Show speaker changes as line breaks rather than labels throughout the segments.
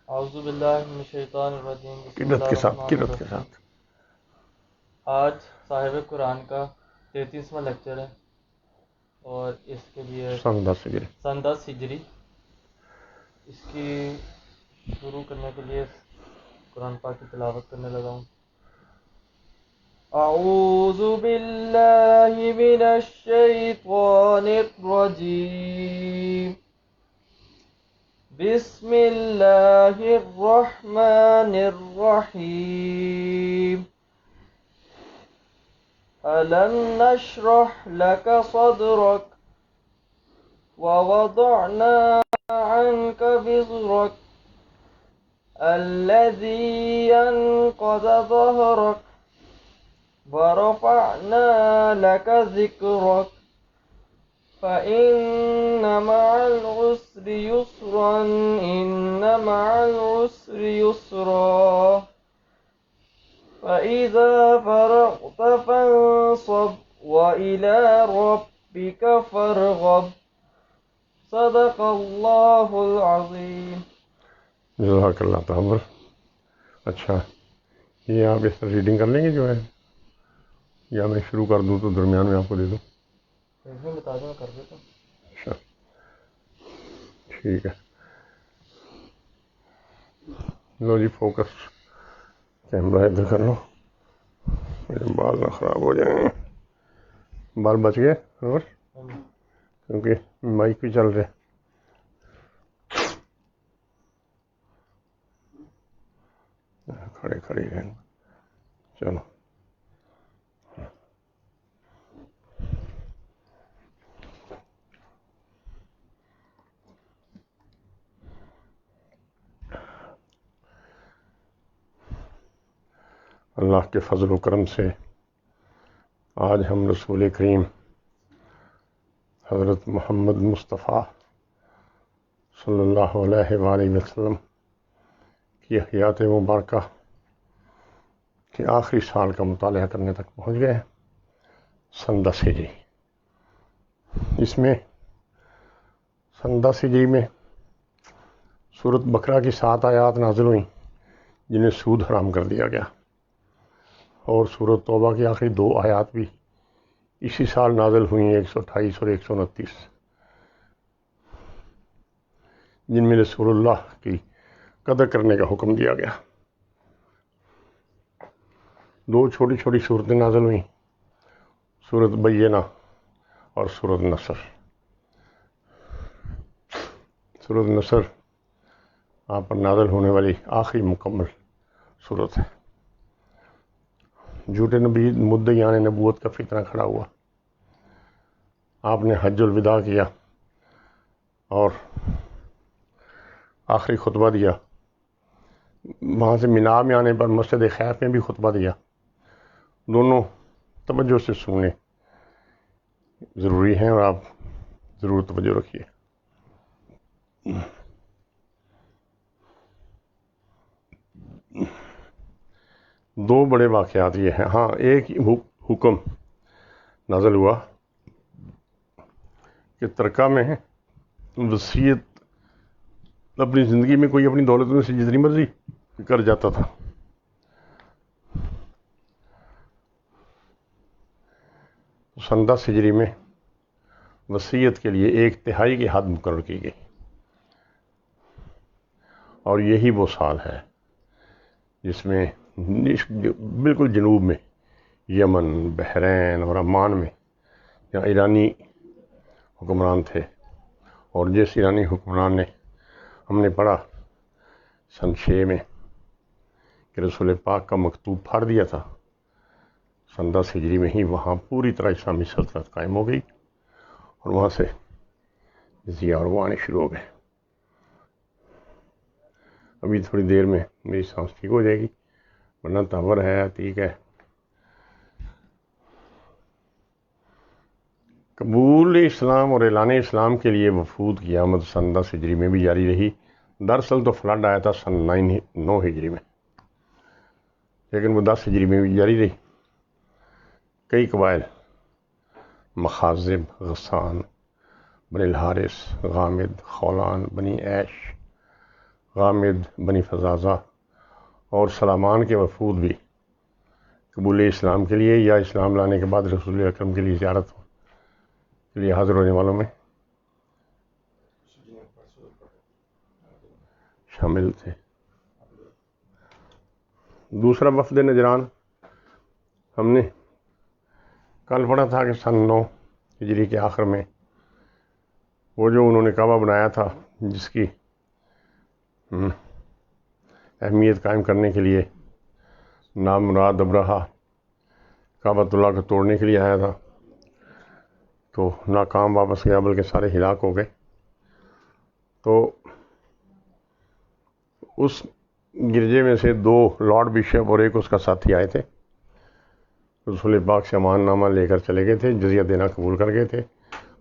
اعوذ باللہ من الشیطان الرجیم بسم اللہ
قرت کے ساتھ
الرحمن
قرت کے
الرحیم۔
ساتھ
آج صاحب قرآن کا 33واں لیکچر ہے اور اس کے لیے
سن 10 ہجری
سن 10 ہجری اس کی شروع کرنے کے لیے قرآن پاک کی تلاوت کرنے لگا ہوں۔ اعوذ باللہ من الشیطان الرجیم بسم اللہ الرحمن الرحیم ألم نشرح لك صدرك ووضعنا عنك وزرك الذي أنقض ظهرك ورفعنا لك ذكرك فإن مع العسر يسرا إن مع العسر يسرا فإذا فرغت فانصب وإلى ربك فارغب صدق اللہ العظیم۔
جزاک اللہ تعالی۔ اچھا، یہ آپ اس طرح ریڈنگ کر لیں گے جو ہے، یا میں شروع کر دوں تو درمیان میں آپ کو دے دوں؟
میں بتا دوں، کر دیتا ہوں۔
اچھا ٹھیک ہے، لو جی فوکس، کیمرہ ادھر کر لو، میرے بال نہ خراب ہو جائیں۔ بال بچ گئے اور کیونکہ مائک بھی چل رہے، کھڑے کھڑے رہیں۔ چلو اللہ کے فضل و کرم سے آج ہم رسول کریم حضرت محمد مصطفیٰ صلی اللہ علیہ وآلہ وسلم کی حیات مبارکہ کے آخری سال کا مطالعہ کرنے تک پہنچ گئے ہیں، سن 10 ہجری۔ اس میں سن 10 ہجری میں سورۃ بقرہ کی 7 آیات نازل ہوئیں جنہیں سود حرام کر دیا گیا، اور سورۃ توبہ کی آخری 2 آیات بھی اسی سال نازل ہوئیں، 128 اور 129، جن میں رسول اللہ کی قدر کرنے کا حکم دیا گیا۔ 2 چھوٹی چھوٹی صورتیں نازل ہوئیں، سورۃ بینہ اور سورۃ نصر۔ سورۃ نصر آپ پر نازل ہونے والی آخری مکمل صورت ہے۔ جھوٹے نبی مدعیان نبوت کا فتنہ کھڑا ہوا، آپ نے حج الوداع کیا اور آخری خطبہ دیا، وہاں سے مینا میں آنے پر مسجد خیف میں بھی خطبہ دیا۔ دونوں توجہ سے سننے ضروری ہیں اور آپ ضرور توجہ رکھیے۔ دو بڑے واقعات یہ ہیں۔ ہاں، ایک حکم نازل ہوا کہ ترکہ میں وصیت اپنی زندگی میں کوئی اپنی دولت میں سے جتنی مرضی کر جاتا تھا، سن 10 ہجری میں وصیت کے لیے 1/3 کی حد مقرر کی گئی، اور یہی وہ سال ہے جس میں بالکل جنوب میں یمن، بحرین اور عمان میں جہاں ایرانی حکمران تھے، اور جس ایرانی حکمران نے ہم نے پڑھا سن 6 میں کہ رسول پاک کا مکتوب پھاڑ دیا تھا، سن 10 ہجری میں ہی وہاں پوری طرح اسلامی سلطنت قائم ہو گئی، اور وہاں سے جزیہ اور وہ آنے شروع ہو گئے۔ ابھی تھوڑی دیر میں میری سانس ٹھیک ہو جائے گی، ورنہ تاور ہے، ٹھیک ہے۔ قبول اسلام اور اعلان اسلام کے لیے وفود کی آمد سن 10 ہجری میں بھی جاری رہی۔ دراصل تو فلڈ آیا تھا سن 9 ہجری میں، لیکن وہ 10 ہجری میں بھی جاری رہی۔ کئی قبائل، مخازب، غسان، بنی الحارث، غامد، خولان، بنی عیش، غامد بنی فزازہ اور سلامان کے وفود بھی قبول اسلام کے لیے یا اسلام لانے کے بعد رسول اکرم کے لیے زیارت کے لیے حاضر ہونے والوں میں شامل تھے۔ دوسرا وفد نجران ہم نے کل پڑھا تھا کہ سن 9 ہجری کے آخر میں وہ جو انہوں نے کعبہ بنایا تھا، جس کی اہمیت قائم کرنے کے لیے نامراد ابرہہ کعبۃ اللہ کو توڑنے کے لیے آیا تھا، تو ناکام واپس گیا، بلکہ سارے ہلاک ہو گئے۔ تو اس گرجے میں سے 2 لارڈ بشپ اور ایک اس کا ساتھی آئے تھے، رسول پاک سے امان نامہ لے کر چلے گئے تھے، جزیہ دینا قبول کر گئے تھے۔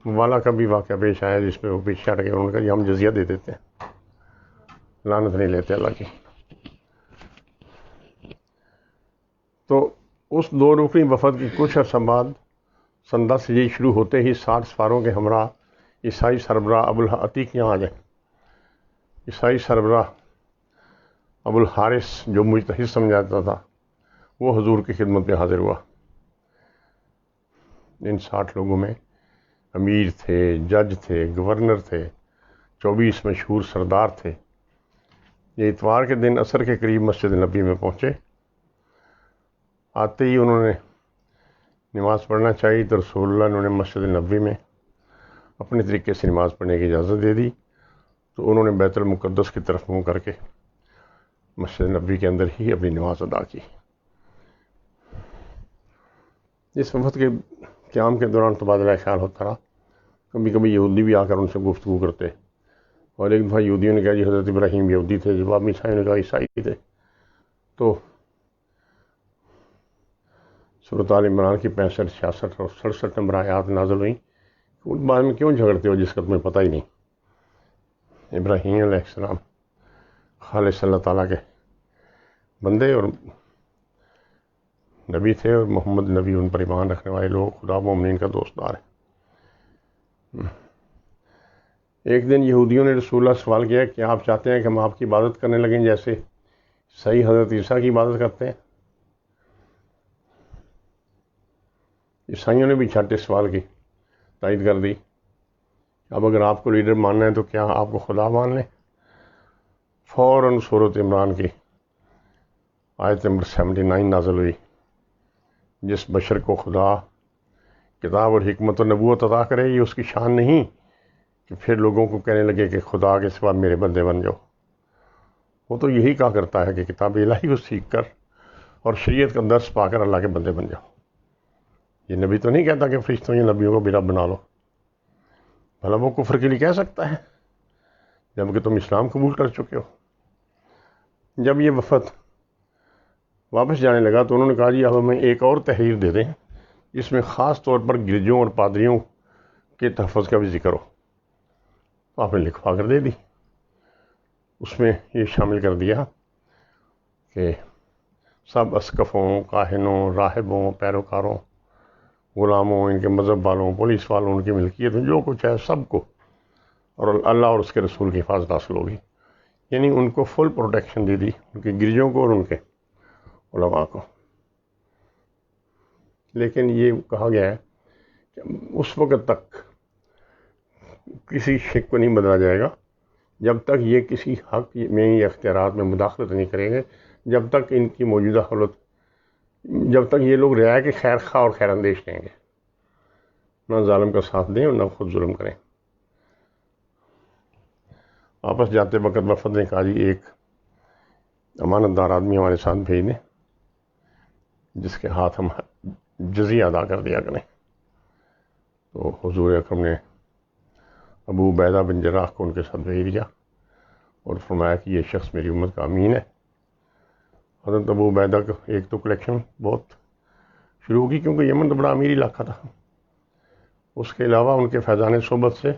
موالا کا بھی واقعہ پیش آیا جس میں وہ پیچھے ہٹ گئے، انہوں نے کہا ہم جزیہ دے دیتے ہیں، لعنت نہیں لیتے اللہ کی۔ تو اس 2 رکنی وفد کی کچھ عرصہ بعد سن 10 ہجری شروع ہوتے ہی 60 سفاروں کے ہمراہ عیسائی سربراہ ابوالعتیق یہاں آ گئے۔ عیسائی سربراہ ابوالحارث جو مجتہد سمجھا جاتا تھا، وہ حضور کی خدمت میں حاضر ہوا۔ ان 60 لوگوں میں امیر تھے، جج تھے، گورنر تھے، 24 مشہور سردار تھے۔ یہ اتوار کے دن عصر کے قریب مسجد نبی میں پہنچے۔ آتے ہی انہوں نے نماز پڑھنا چاہیے تو رسول اللہ نے انہیں مسجد نبی میں اپنے طریقے سے نماز پڑھنے کی اجازت دے دی، تو انہوں نے بیت المقدس کی طرف منہ کر کے مسجد نبی کے اندر ہی اپنی نماز ادا کی۔ اس وفد کے قیام کے دوران تبادلہ خیال ہوتا رہا، کبھی کبھی یہودی بھی آ کر ان سے گفتگو کرتے، اور ایک دفعہ یہودیوں نے کہا جی حضرت ابراہیم یہودی تھے، جواب عیسائیوں نے کہا عیسائی تھے۔ تو سورۃ آل عمران کی 65، 66 اور 67 نمبر آیات نازل ہوئیں، ان بارے میں کیوں جھگڑتے ہو جس کا تمہیں پتہ ہی نہیں۔ ابراہیم علیہ السلام خالص اللہ تعالیٰ کے بندے اور نبی تھے، اور محمد نبی ان پر ایمان رکھنے والے لوگ خدا مومنین کا دوستدار ہے۔ ایک دن یہودیوں نے رسول اللہ سے سوال کیا کہ آپ چاہتے ہیں کہ ہم آپ کی عبادت کرنے لگیں جیسے صحیح حضرت عیسیٰ کی عبادت کرتے ہیں؟ عیسائیوں نے بھی چھٹے سوال کی تائید کر دی، اب اگر آپ کو لیڈر ماننا ہے تو کیا آپ کو خدا مان لیں؟ فوراً سورۃ عمران کی آیت نمبر 79 نازل ہوئی، جس بشر کو خدا کتاب اور حکمت و نبوت عطا کرے، یہ اس کی شان نہیں کہ پھر لوگوں کو کہنے لگے کہ خدا کے سوا میرے بندے بن جاؤ۔ وہ تو یہی کہا کرتا ہے کہ کتاب الہی کو سیکھ کر اور شریعت کا درس پا کر اللہ کے بندے بن جاؤ۔ یہ نبی تو نہیں کہتا کہ فرشتوں یا نبیوں کو بھی رب بنا لو، بھلا وہ کفر کے لیے کہہ سکتا ہے جبکہ تم اسلام قبول کر چکے ہو۔ جب یہ وفد واپس جانے لگا تو انہوں نے کہا جی اب ہمیں ایک اور تحریر دے دیں جس میں خاص طور پر گرجوں اور پادریوں کے تحفظ کا بھی ذکر ہو۔ آپ نے لکھوا کر دے دی۔ اس میں یہ شامل کر دیا کہ سب اسقفوں، کاہنوں، راہبوں، پیروکاروں، غلاموں، ان کے مذہب والوں، پولیس والوں، ان کی ملکیت جو کچھ ہے سب کو، اور اللہ اور اس کے رسول کی حفاظت حاصل ہوگی۔ یعنی ان کو فل پروٹیکشن دے دی، ان کے گرجوں کو اور ان کے علماء کو۔ لیکن یہ کہا گیا ہے کہ اس وقت تک کسی شک کو نہیں بدلا جائے گا جب تک یہ کسی حق میں یا اختیارات میں مداخلت نہیں کریں گے، جب تک ان کی موجودہ حالت، جب تک یہ لوگ رعایا کے خیر خواہ اور خیر اندیش رہیں گے، نہ ظالم کا ساتھ دیں اور نہ خود ظلم کریں۔ واپس جاتے وقت وفد نے کہا جی ایک امانت دار آدمی ہمارے ساتھ بھیج دیں جس کے ہاتھ ہم جزیہ ادا کر دیا کریں۔ تو حضور اکرم نے ابو عبیدہ بن جراح کو ان کے ساتھ بھیج دیا اور فرمایا کہ یہ شخص میری امت کا امین ہے۔ حضرت ابو عبیدہ کا ایک تو کلیکشن بہت شروع ہوگی کیونکہ یمن تو بڑا امیر علاقہ تھا، اس کے علاوہ ان کے فیضان صحبت سے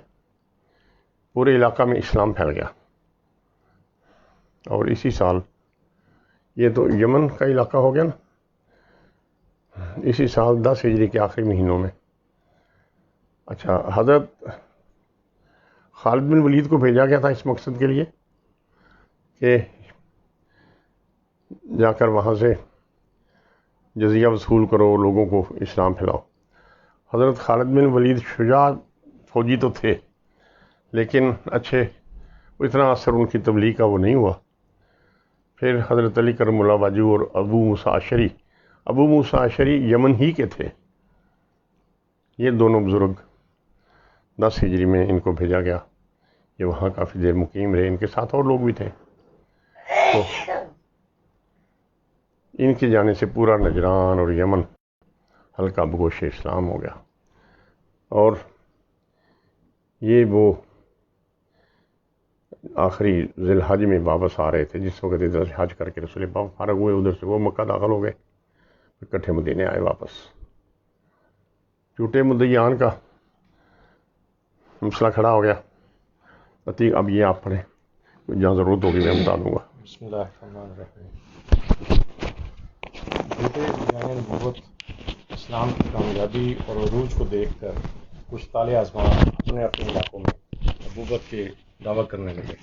پورے علاقہ میں اسلام پھیل گیا، اور اسی سال یہ تو یمن کا علاقہ ہو گیا نا، اسی سال 10 ہجری کے آخری مہینوں میں حضرت خالد بن ولید کو بھیجا گیا تھا اس مقصد کے لیے کہ جا کر وہاں سے جزیہ وصول کرو، لوگوں کو اسلام پھیلاؤ۔ حضرت خالد بن ولید شجاع فوجی تو تھے، لیکن اچھے اتنا اثر ان کی تبلیغ کا وہ نہیں ہوا۔ پھر حضرت علی کرم اللہ وجہ اور ابو موسیٰ اشعری یمن ہی کے تھے۔ یہ دونوں بزرگ 10 ہجری میں ان کو بھیجا گیا، یہ وہاں کافی دیر مقیم رہے، ان کے ساتھ اور لوگ بھی تھے۔ تو ان کے جانے سے پورا نجران اور یمن حلقہ بگوش اسلام ہو گیا، اور یہ وہ آخری ذی الحج میں واپس آ رہے تھے، جس وقت ادھر سے حج کر کے رسول پاک فارغ ہوئے، ادھر سے وہ مکہ داخل ہو گئے، اکٹھے مدینے آئے واپس۔ جھوٹے مدعیان کا مسئلہ کھڑا ہو گیا۔ عتیق اب یہ آپ پڑھیں، جہاں ضرورت ہوگی میں بتا دوں گا۔
بسم اللہ الرحمن الرحیم۔ جھوٹے بیان نبوت اسلام کی کامیابی اور عروج کو دیکھ کر کچھ طالع آزما اپنے علاقوں میں نبوت کے دعویٰ کرنے لگے۔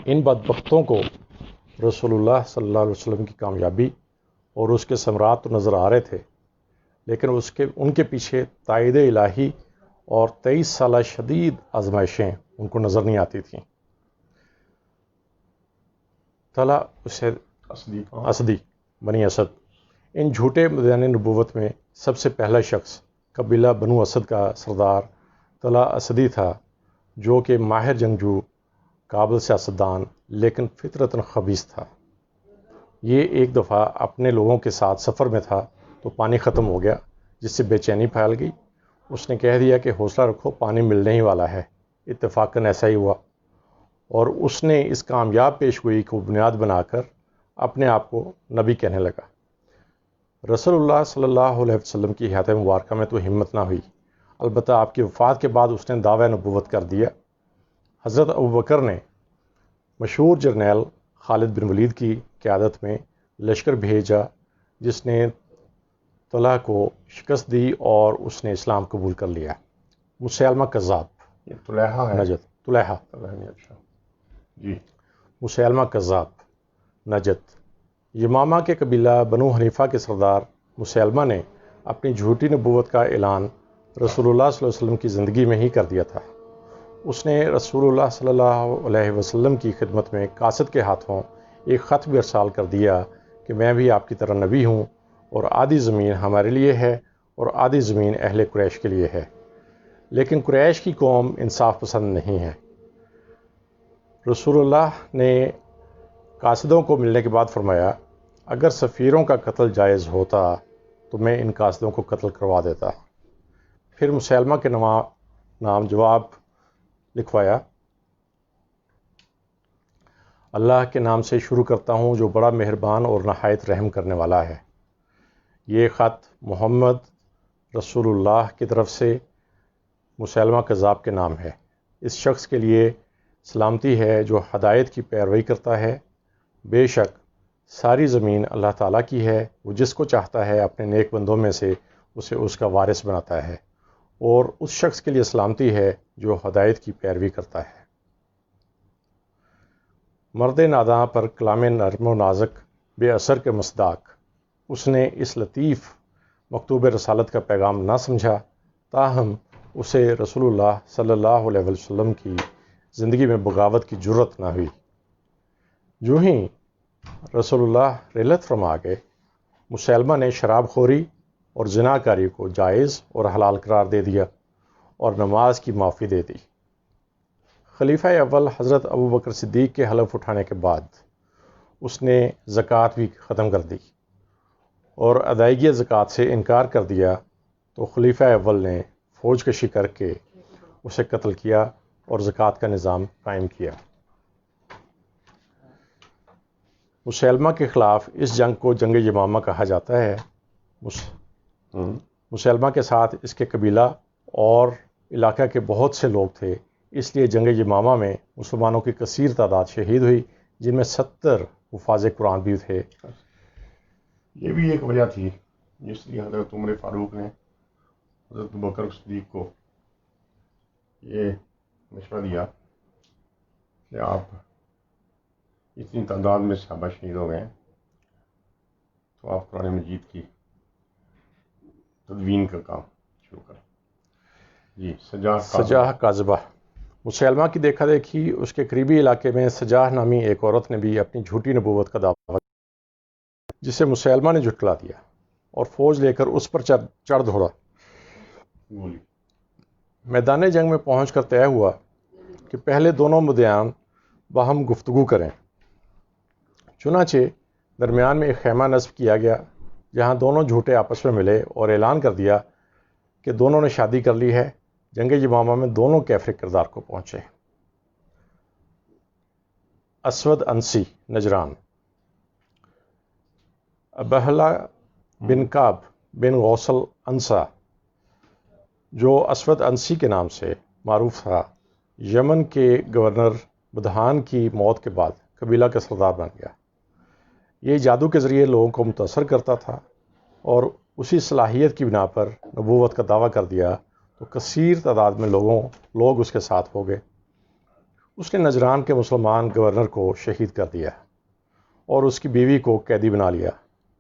ان بدبختوں کو رسول اللہ صلی اللہ علیہ وسلم کی کامیابی اور اس کے ثمرات تو نظر آ رہے تھے، لیکن ان کے پیچھے تائید الہی اور 23 سالہ شدید آزمائشیں ان کو نظر نہیں آتی تھیں۔ طلحہ اسے اسدی بنی اسد، ان جھوٹے بیان نبوت میں سب سے پہلا شخص قبیلہ بنو اسد کا سردار طلحہ اسدی تھا، جو کہ ماہر جنگجو، قابل سیاستدان، لیکن فطرتاً خبیث تھا۔ یہ ایک دفعہ اپنے لوگوں کے ساتھ سفر میں تھا تو پانی ختم ہو گیا، جس سے بے چینی پھیل گئی۔ اس نے کہہ دیا کہ حوصلہ رکھو، پانی ملنے ہی والا ہے۔ اتفاقاً ایسا ہی ہوا، اور اس نے اس کامیاب پیش گوئی کو بنیاد بنا کر اپنے آپ کو نبی کہنے لگا۔ رسول اللہ صلی اللہ علیہ وسلم کی حیات مبارکہ میں تو ہمت نہ ہوئی، البتہ آپ کی وفات کے بعد اس نے دعویٰ نبوت کر دیا۔ حضرت ابوبکر نے مشہور جرنیل خالد بن ولید کی قیادت میں لشکر بھیجا، جس نے طلحہ کو شکست دی اور اس نے اسلام قبول کر لیا۔ مسیلمہ کذاب،
یہ طلحہ ہے؟
نجد، طلحہ،
اچھا جی۔
مسیلمہ کذاب، نجد۔ یمامہ کے قبیلہ بنو حنیفہ کے سردار مسیلمہ نے اپنی جھوٹی نبوت کا اعلان رسول اللہ صلی اللہ علیہ وسلم کی زندگی میں ہی کر دیا تھا۔ اس نے رسول اللہ صلی اللہ علیہ وسلم کی خدمت میں قاصد کے ہاتھوں ایک خط بھی ارسال کر دیا کہ میں بھی آپ کی طرح نبی ہوں، اور آدھی زمین ہمارے لیے ہے اور آدھی زمین اہل قریش کے لیے ہے، لیکن قریش کی قوم انصاف پسند نہیں ہے۔ رسول اللہ نے قاصدوں کو ملنے کے بعد فرمایا، اگر سفیروں کا قتل جائز ہوتا تو میں ان قاصدوں کو قتل کروا دیتا۔ پھر مسیلمہ کے نام جواب لکھوایا، اللہ کے نام سے شروع کرتا ہوں جو بڑا مہربان اور نہایت رحم کرنے والا ہے۔ یہ خط محمد رسول اللہ کی طرف سے مسیلمہ کذاب کے نام ہے۔ اس شخص کے لیے سلامتی ہے جو ہدایت کی پیروی کرتا ہے۔ بے شک ساری زمین اللہ تعالیٰ کی ہے، وہ جس کو چاہتا ہے اپنے نیک بندوں میں سے اسے اس کا وارث بناتا ہے، اور اس شخص کے لیے سلامتی ہے جو ہدایت کی پیروی کرتا ہے۔ مرد ناداں پر کلام نرم و نازک بے اثر کے مصداق، اس نے اس لطیف مکتوب رسالت کا پیغام نہ سمجھا، تاہم اسے رسول اللہ صلی اللہ علیہ وسلم کی زندگی میں بغاوت کی جرت نہ ہوئی۔ جو ہی رسول اللہ رحلت فرما گئے، مسیلمہ نے شراب خوری اور زنا کاری کو جائز اور حلال قرار دے دیا اور نماز کی معافی دے دی۔ خلیفہ اول حضرت ابوبکر صدیق کے حلف اٹھانے کے بعد اس نے زکوٰۃ بھی ختم کر دی اور ادائیگی زکوٰۃ سے انکار کر دیا، تو خلیفہ اول نے فوج کشی کر کے اسے قتل کیا اور زکوٰۃ کا نظام قائم کیا۔ مسیلمہ کے خلاف اس جنگ کو جنگ یمامہ کہا جاتا ہے۔ مسیلمہ کے ساتھ اس کے قبیلہ اور علاقہ کے بہت سے لوگ تھے، اس لیے جنگ یمامہ میں مسلمانوں کی کثیر تعداد شہید ہوئی، جن میں 70 حفاظ قرآن بھی تھے۔
یہ بھی ایک وجہ تھی جس لیے حضرت عمر فاروق نے حضرت ابوبکر صدیق کو یہ مشورہ دیا کہ آپ اتنی تعداد میں صحابہ شہید ہو گئے ہیں تو آپ قرآن مجید کی تدوین کا کام شروع کریں. جی.
سجاہ کاذبہ. مسلمہ کی دیکھا دیکھی اس کے قریبی علاقے میں سجاہ نامی ایک عورت نے بھی اپنی جھوٹی نبوت کا دعویٰ جسے مسلمہ نے جھٹلا دیا اور فوج لے کر اس پر چڑھ دوڑا. میدان جنگ میں پہنچ کر طے ہوا کہ پہلے دونوں مدعیان باہم گفتگو کریں. چنانچہ درمیان میں ایک خیمہ نصب کیا گیا جہاں دونوں جھوٹے آپس میں ملے اور اعلان کر دیا کہ دونوں نے شادی کر لی ہے. جنگ یمامہ میں دونوں کیفر کردار کو پہنچے. اسود انسی نجران. ابہلا بن کعب بن غوثل انسا جو اسود انسی کے نام سے معروف تھا، یمن کے گورنر بدحان کی موت کے بعد قبیلہ کا سردار بن گیا. یہ جادو کے ذریعے لوگوں کو متاثر کرتا تھا اور اسی صلاحیت کی بنا پر نبوت کا دعویٰ کر دیا تو کثیر تعداد میں لوگ اس کے ساتھ ہو گئے. اس نے نجران کے مسلمان گورنر کو شہید کر دیا اور اس کی بیوی کو قیدی بنا لیا،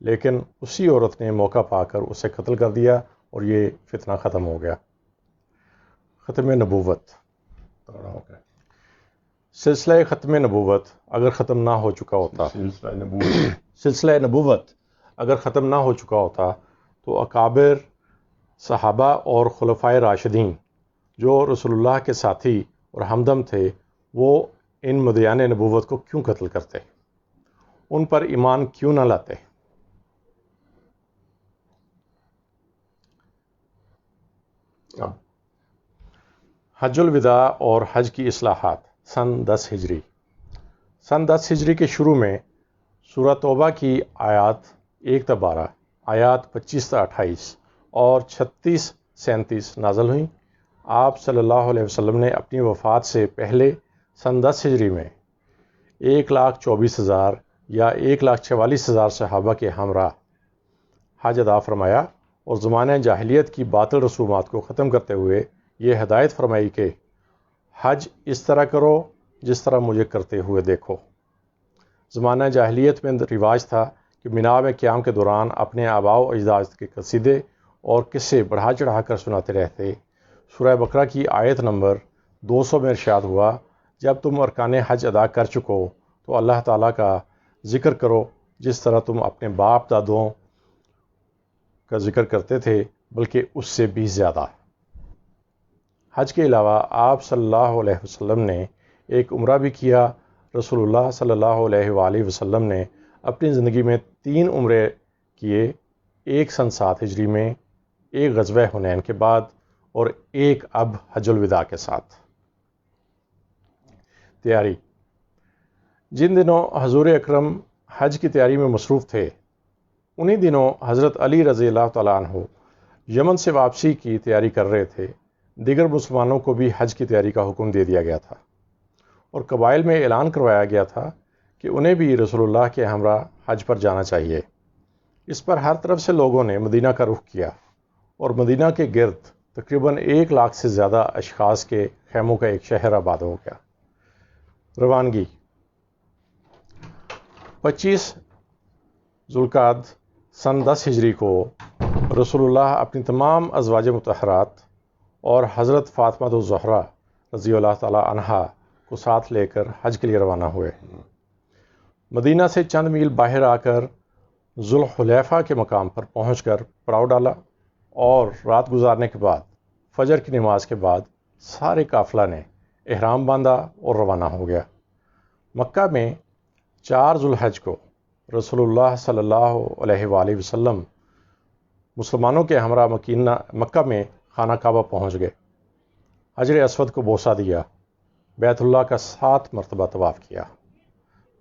لیکن اسی عورت نے موقع پا کر اسے قتل کر دیا اور یہ فتنہ ختم ہو گیا. ختم نبوت. سلسلہ ختم نبوت اگر ختم نہ ہو چکا ہوتا سلسلہ نبوت اگر ختم نہ ہو چکا ہوتا تو اکابر صحابہ اور خلفائے راشدین جو رسول اللہ کے ساتھی اور ہمدم تھے وہ ان مدعیان نبوت کو کیوں قتل کرتے، ان پر ایمان کیوں نہ لاتے. حج الوداع اور حج کی اصلاحات. سن 10 ہجری. سن 10 ہجری کے شروع میں سورہ توبہ کی آیات 1 تا 12، آیات 25 تا 28 اور 36 37 نازل ہوئیں. آپ صلی اللہ علیہ وسلم نے اپنی وفات سے پہلے سن 10 ہجری میں 1,24,000 یا 1,44,000 صحابہ کے ہمراہ حج ادا فرمایا اور زمانہ جاہلیت کی باطل رسومات کو ختم کرتے ہوئے یہ ہدایت فرمائی کہ حج اس طرح کرو جس طرح مجھے کرتے ہوئے دیکھو. زمانہ جاہلیت میں رواج تھا کہ مینا میں قیام کے دوران اپنے آباء و اجداد کے قصیدے اور قصے بڑھا چڑھا کر سناتے رہتے. سورہ بقرہ کی آیت نمبر 200 میں ارشاد ہوا، جب تم ارکان حج ادا کر چکو تو اللہ تعالیٰ کا ذکر کرو جس طرح تم اپنے باپ دادوں کا ذکر کرتے تھے، بلکہ اس سے بھی زیادہ. حج کے علاوہ آپ صلی اللہ علیہ وسلم نے ایک عمرہ بھی کیا. رسول اللہ صلی اللہ علیہ وآلہ وسلم نے اپنی زندگی میں 3 عمرے کیے، ایک سن 7 ہجری میں، ایک غزوہ حنین کے بعد اور ایک اب حج الوداع کے ساتھ. تیاری. جن دنوں حضور اکرم حج کی تیاری میں مصروف تھے انہی دنوں حضرت علی رضی اللہ تعالیٰ عنہ یمن سے واپسی کی تیاری کر رہے تھے. دیگر مسلمانوں کو بھی حج کی تیاری کا حکم دے دیا گیا تھا اور قبائل میں اعلان کروایا گیا تھا کہ انہیں بھی رسول اللہ کے ہمراہ حج پر جانا چاہیے. اس پر ہر طرف سے لوگوں نے مدینہ کا رخ کیا اور مدینہ کے گرد تقریباً 1 لاکھ سے زیادہ اشخاص کے خیموں کا ایک شہر آباد ہو گیا. روانگی. 25 ذوالقعدہ سن 10 ہجری کو رسول اللہ اپنی تمام ازواج مطہرات اور حضرت فاطمہ الزہرا رضی اللہ تعالی عنہا کو ساتھ لے کر حج کے لیے روانہ ہوئے. مدینہ سے چند میل باہر آ کر ذوالحلیفہ کے مقام پر پہنچ کر پڑاؤ ڈالا اور رات گزارنے کے بعد فجر کی نماز کے بعد سارے قافلہ نے احرام باندھا اور روانہ ہو گیا. مکہ میں 4 ذوالحج کو رسول اللہ صلی اللہ علیہ وآلہ وسلم مسلمانوں کے ہمراہ مکہ میں خانہ کعبہ پہنچ گئے. حجر اسود کو بوسہ دیا، بیت اللہ کا 7 مرتبہ طواف کیا،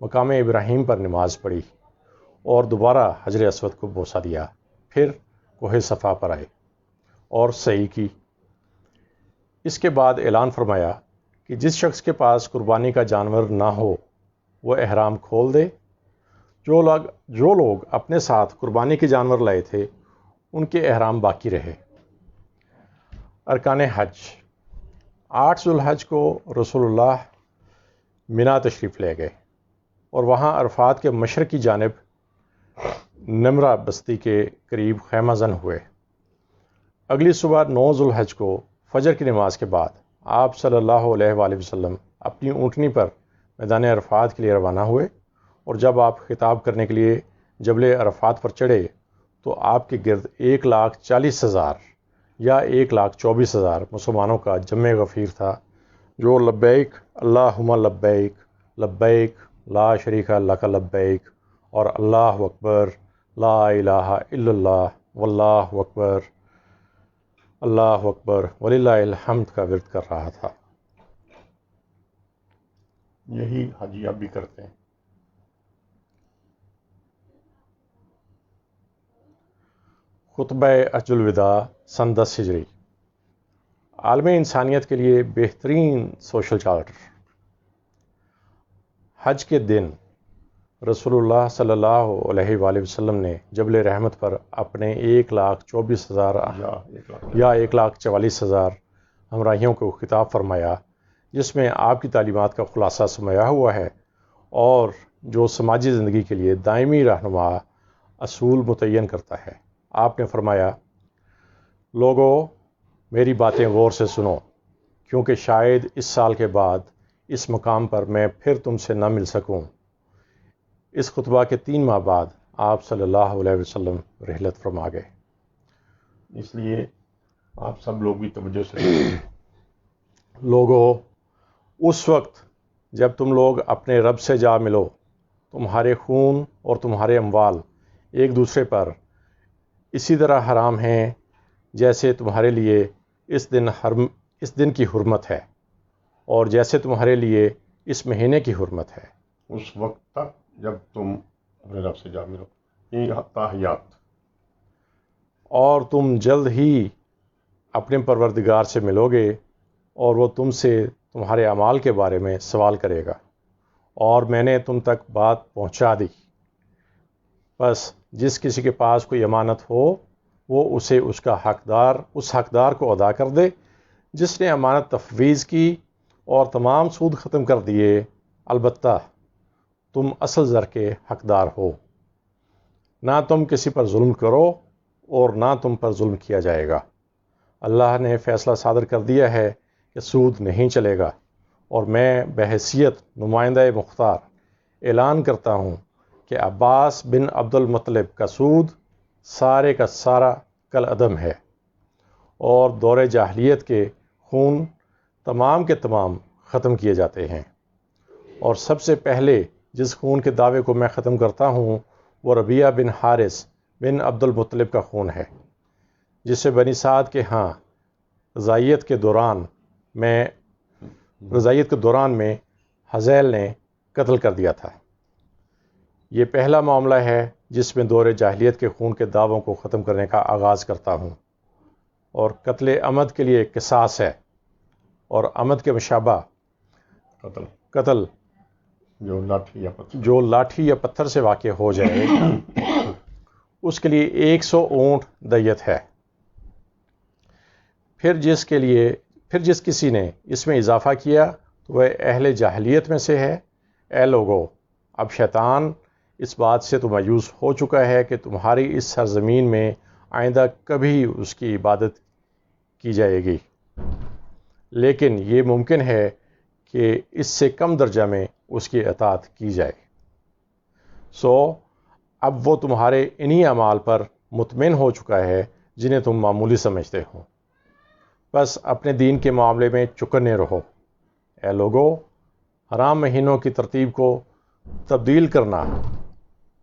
مقام ابراہیم پر نماز پڑھی اور دوبارہ حجر اسود کو بوسہ دیا. پھر کوہ صفا پر آئے اور سعی کی. اس کے بعد اعلان فرمایا کہ جس شخص کے پاس قربانی کا جانور نہ ہو وہ احرام کھول دے. جو لوگ اپنے ساتھ قربانی کے جانور لائے تھے ان کے احرام باقی رہے. ارکان حج. 8 ذوالحج کو رسول اللہ منا تشریف لے گئے اور وہاں عرفات کے مشرقی جانب نمرہ بستی کے قریب خیمہ زن ہوئے۔ اگلی صبح 9 ذوالحج کو فجر کی نماز کے بعد آپ صلی اللہ علیہ وآلہ وسلم اپنی اونٹنی پر میدان عرفات کے لیے روانہ ہوئے، اور جب آپ خطاب کرنے کے لیے جبل عرفات پر چڑھے تو آپ کے گرد 1,40,000 یا 1,24,000 مسلمانوں کا جمع غفیر تھا، جو لبیک اللہم لبیک لبیک لا شریک لک لبیک اور اللہ اکبر لا الہ الا اللہ واللہ اکبر اللہ اکبر وللہ الحمد کا ورد کر رہا تھا۔
یہی حاجی اب بھی کرتے ہیں۔
خطبہ حج الوداع سن 10 ہجری، عالم انسانیت کے لیے بہترین سوشل چارٹر۔ حج کے دن رسول اللہ صلی اللہ علیہ وآلہ وسلم نے جبل رحمت پر اپنے 1,24,000 یا 1,44,000 ہمراہیوں کو خطاب فرمایا، جس میں آپ کی تعلیمات کا خلاصہ سمایا ہوا ہے اور جو سماجی زندگی کے لیے دائمی رہنما اصول متعین کرتا ہے۔ آپ نے فرمایا، لوگو میری باتیں غور سے سنو، کیونکہ شاید اس سال کے بعد اس مقام پر میں پھر تم سے نہ مل سکوں۔ اس خطبہ کے 3 ماہ بعد آپ صلی اللہ علیہ وسلم رحلت فرما گئے۔
اس لیے آپ سب لوگ بھی توجہ سے
لوگو، اس وقت جب تم لوگ اپنے رب سے جا ملو، تمہارے خون اور تمہارے اموال ایک دوسرے پر اسی طرح حرام ہیں جیسے تمہارے لیے اس دن کی حرمت ہے، اور جیسے تمہارے لیے اس مہینے کی حرمت ہے۔
اس وقت تک جب تم اپنے رب سے جا ملو، یہ تاحیات۔
اور تم جلد ہی اپنے پروردگار سے ملو گے اور وہ تم سے تمہارے اعمال کے بارے میں سوال کرے گا، اور میں نے تم تک بات پہنچا دی۔ بس جس کسی کے پاس کوئی امانت ہو وہ اسے اس حقدار کو ادا کر دے، جس نے امانت تفویض کی، اور تمام سود ختم کر دیے، البتہ تم اصل زر کے حقدار ہو۔ نہ تم کسی پر ظلم کرو اور نہ تم پر ظلم کیا جائے گا۔ اللہ نے فیصلہ صادر کر دیا ہے کہ سود نہیں چلے گا، اور میں بحیثیت نمائندہ مختار اعلان کرتا ہوں کہ عباس بن عبد المطلب کا سود سارے کا سارا کالعدم ہے، اور دور جاہلیت کے خون تمام کے تمام ختم کیے جاتے ہیں، اور سب سے پہلے جس خون کے دعوے کو میں ختم کرتا ہوں وہ ربیعہ بن حارث بن عبد المطلب کا خون ہے، جسے بنی سعد کے ہاں رضاعیت کے دوران میں حزیل نے قتل کر دیا تھا۔ یہ پہلا معاملہ ہے جس میں دور جاہلیت کے خون کے دعووں کو ختم کرنے کا آغاز کرتا ہوں، اور قتل عمد کے لیے قصاص ہے، اور عمد کے مشابہ قتل جو لاٹھی یا پتھر سے واقع ہو جائے اس کے لیے 100 اونٹ دیت ہے۔ پھر جس کسی نے اس میں اضافہ کیا تو وہ اہل جاہلیت میں سے ہے۔ اے لوگو، اب شیطان اس بات سے تو مایوس ہو چکا ہے کہ تمہاری اس سرزمین میں آئندہ کبھی اس کی عبادت کی جائے گی، لیکن یہ ممکن ہے کہ اس سے کم درجہ میں اس کی اطاعت کی جائے۔ سو اب وہ تمہارے انہی اعمال پر مطمئن ہو چکا ہے جنہیں تم معمولی سمجھتے ہو، بس اپنے دین کے معاملے میں چکنے رہو۔ اے لوگو، حرام مہینوں کی ترتیب کو تبدیل کرنا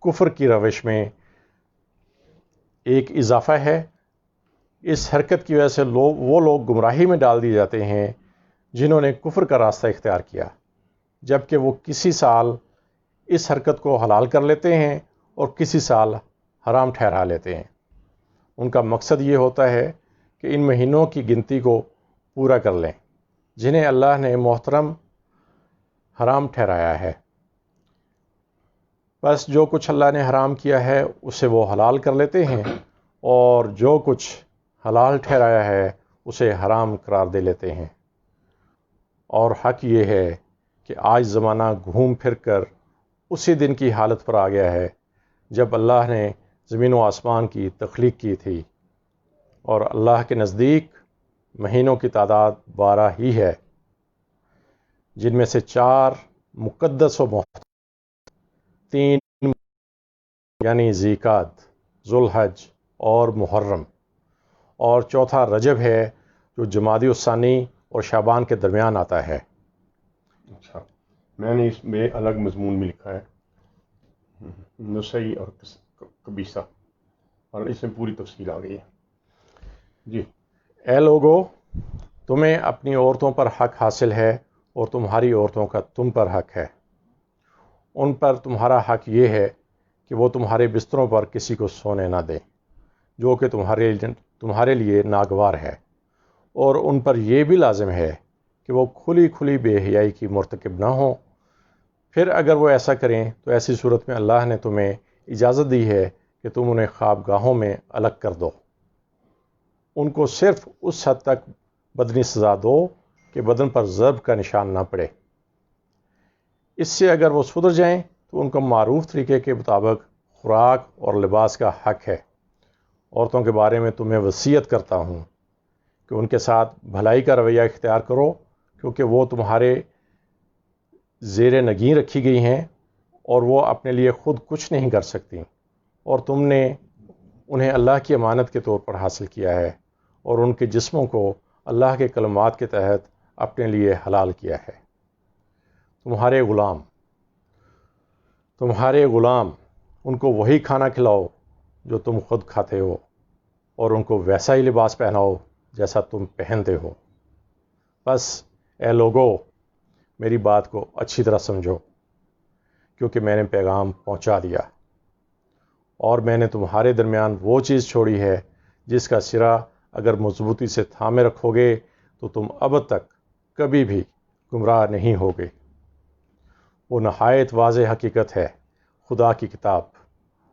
کفر کی روش میں ایک اضافہ ہے۔ اس حرکت کی وجہ سے وہ لوگ گمراہی میں ڈال دیے جاتے ہیں جنہوں نے کفر کا راستہ اختیار کیا، جبکہ وہ کسی سال اس حرکت کو حلال کر لیتے ہیں اور کسی سال حرام ٹھہرا لیتے ہیں۔ ان کا مقصد یہ ہوتا ہے کہ ان مہینوں کی گنتی کو پورا کر لیں جنہیں اللہ نے محترم حرام ٹھہرایا ہے۔ بس جو کچھ اللہ نے حرام کیا ہے اسے وہ حلال کر لیتے ہیں، اور جو کچھ حلال ٹھہرایا ہے اسے حرام قرار دے لیتے ہیں۔ اور حق یہ ہے کہ آج زمانہ گھوم پھر کر اسی دن کی حالت پر آ گیا ہے جب اللہ نے زمین و آسمان کی تخلیق کی تھی، اور اللہ کے نزدیک مہینوں کی تعداد 12 ہی ہے، جن میں سے 4 مقدس و محترم، 3 یعنی ذیقعد، ذوالحج اور محرم، اور چوتھا رجب ہے جو جمادی الثانی اور شعبان کے درمیان آتا ہے۔
اچھا، میں نے اس میں الگ مضمون بھی لکھا ہے، نسائی اور قبیصہ، اور اس میں پوری تفصیل آ گئی ہے۔ جی،
اے لوگو، تمہیں اپنی عورتوں پر حق حاصل ہے اور تمہاری عورتوں کا تم پر حق ہے۔ ان پر تمہارا حق یہ ہے کہ وہ تمہارے بستروں پر کسی کو سونے نہ دیں جو کہ تمہارے لیے ناگوار ہے، اور ان پر یہ بھی لازم ہے کہ وہ کھلی کھلی بے حیائی کی مرتکب نہ ہوں۔ پھر اگر وہ ایسا کریں تو ایسی صورت میں اللہ نے تمہیں اجازت دی ہے کہ تم انہیں خوابگاہوں میں الگ کر دو۔ ان کو صرف اس حد تک بدنی سزا دو کہ بدن پر ضرب کا نشان نہ پڑے۔ اس سے اگر وہ سدھر جائیں تو ان کو معروف طریقے کے مطابق خوراک اور لباس کا حق ہے۔ عورتوں کے بارے میں تمہیں وصیت کرتا ہوں کہ ان کے ساتھ بھلائی کا رویہ اختیار کرو، کیونکہ وہ تمہارے زیر نگین رکھی گئی ہیں اور وہ اپنے لیے خود کچھ نہیں کر سکتی، اور تم نے انہیں اللہ کی امانت کے طور پر حاصل کیا ہے اور ان کے جسموں کو اللہ کے کلمات کے تحت اپنے لیے حلال کیا ہے۔ تمہارے غلام ان کو وہی کھانا کھلاؤ جو تم خود کھاتے ہو، اور ان کو ویسا ہی لباس پہناؤ جیسا تم پہنتے ہو۔ بس اے لوگو، میری بات کو اچھی طرح سمجھو، کیونکہ میں نے پیغام پہنچا دیا، اور میں نے تمہارے درمیان وہ چیز چھوڑی ہے جس کا سرا اگر مضبوطی سے تھامے رکھو گے تو تم اب تک کبھی بھی گمراہ نہیں ہوگے۔ وہ نہایت واضح حقیقت ہے، خدا کی کتاب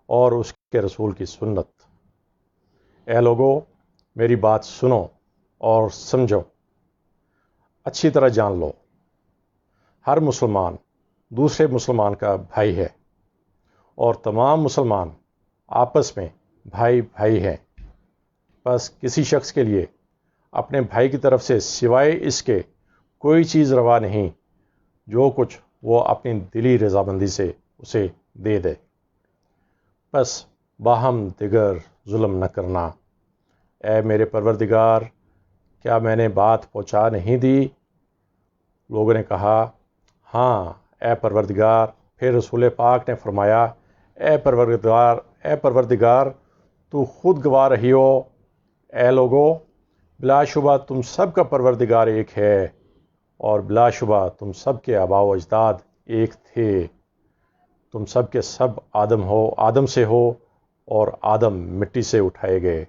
اور اس کے رسول کی سنت۔ اے لوگو، میری بات سنو اور سمجھو، اچھی طرح جان لو۔ ہر مسلمان دوسرے مسلمان کا بھائی ہے، اور تمام مسلمان آپس میں بھائی بھائی ہیں۔ بس کسی شخص کے لیے اپنے بھائی کی طرف سے سوائے اس کے کوئی چیز روا نہیں جو کچھ وہ اپنی دلی رضامندی سے اسے دے دے۔ بس باہم دیگر ظلم نہ کرنا۔ اے میرے پروردگار، کیا میں نے بات پہنچا نہیں دی؟ لوگوں نے کہا، ہاں اے پروردگار۔ پھر رسول پاک نے فرمایا، اے پروردگار، تو خود گواہ رہی ہو۔ اے لوگو، بلا شبہ تم سب کا پروردگار ایک ہے، اور بلا شبہ تم سب کے آباء و اجداد ایک تھے۔ تم سب کے سب آدم سے ہو، اور آدم مٹی سے اٹھائے گئے۔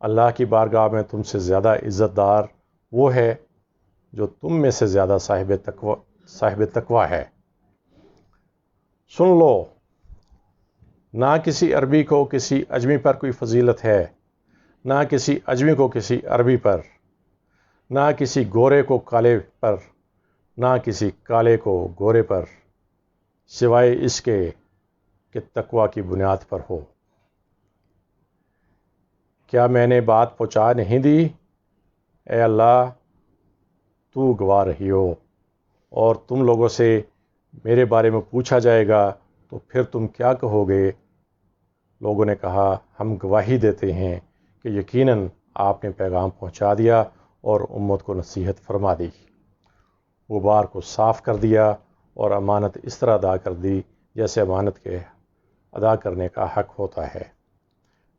اللہ کی بارگاہ میں تم سے زیادہ عزت دار وہ ہے جو تم میں سے زیادہ صاحب تقوی ہے۔ سن لو، نہ کسی عربی کو کسی عجمی پر کوئی فضیلت ہے، نہ کسی عجمی کو کسی عربی پر، نہ کسی گورے کو کالے پر، نہ کسی کالے کو گورے پر، سوائے اس کے کہ تقوی کی بنیاد پر ہو۔ کیا میں نے بات پہنچا نہیں دی؟ اے اللہ، تو گواہ رہی ہو، اور تم لوگوں سے میرے بارے میں پوچھا جائے گا تو پھر تم کیا کہو گے؟ لوگوں نے کہا، ہم گواہی دیتے ہیں کہ یقیناً آپ نے پیغام پہنچا دیا اور امت کو نصیحت فرما دی، غبار کو صاف کر دیا، اور امانت اس طرح ادا کر دی جیسے امانت کے ادا کرنے کا حق ہوتا ہے۔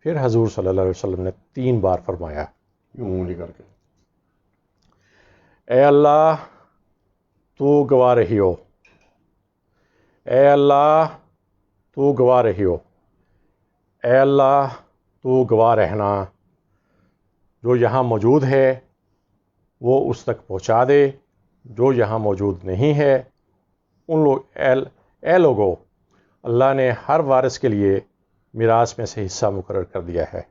پھر حضور صلی اللہ علیہ وسلم نے 3 بار فرمایا،
یوں انگلی کر کے،
اے اللہ، تو گواہ رہی ہو۔ اے اللہ، تو گواہ رہی ہو۔ اے اللہ، تو گواہ رہنا۔ جو یہاں موجود ہے وہ اس تک پہنچا دے، جو یہاں موجود نہیں ہے اے لوگو، اللہ نے ہر وارث کے لیے میراث میں سے حصہ مقرر کر دیا ہے،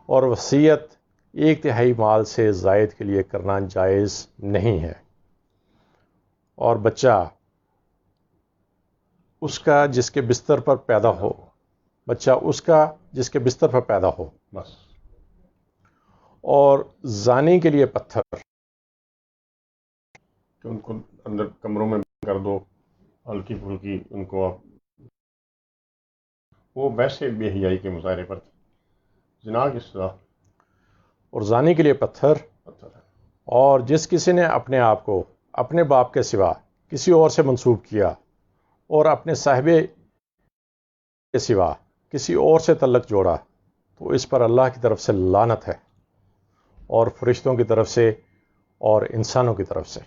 اور وصیت 1/3 مال سے زائد کے لیے کرنا جائز نہیں ہے، اور بچہ اس کا جس کے بستر پر پیدا ہو، بچہ اس کا جس کے بستر پر پیدا ہو،
بس
اور زانی کے لیے پتھر،
کہ ان کو اندر کمروں میں کر دو، ہلکی پھلکی ان کو آپ، وہ ویسے بے حیائی کے مظاہرے پر تھے، زنا کی سزا
اور زانی کے لیے پتھر،
پتھر ہے۔
اور جس کسی نے اپنے آپ کو اپنے باپ کے سوا کسی اور سے منسوب کیا اور اپنے صاحب کے سوا کسی اور سے تعلق جوڑا تو اس پر اللہ کی طرف سے لعنت ہے، اور فرشتوں کی طرف سے اور انسانوں کی طرف سے۔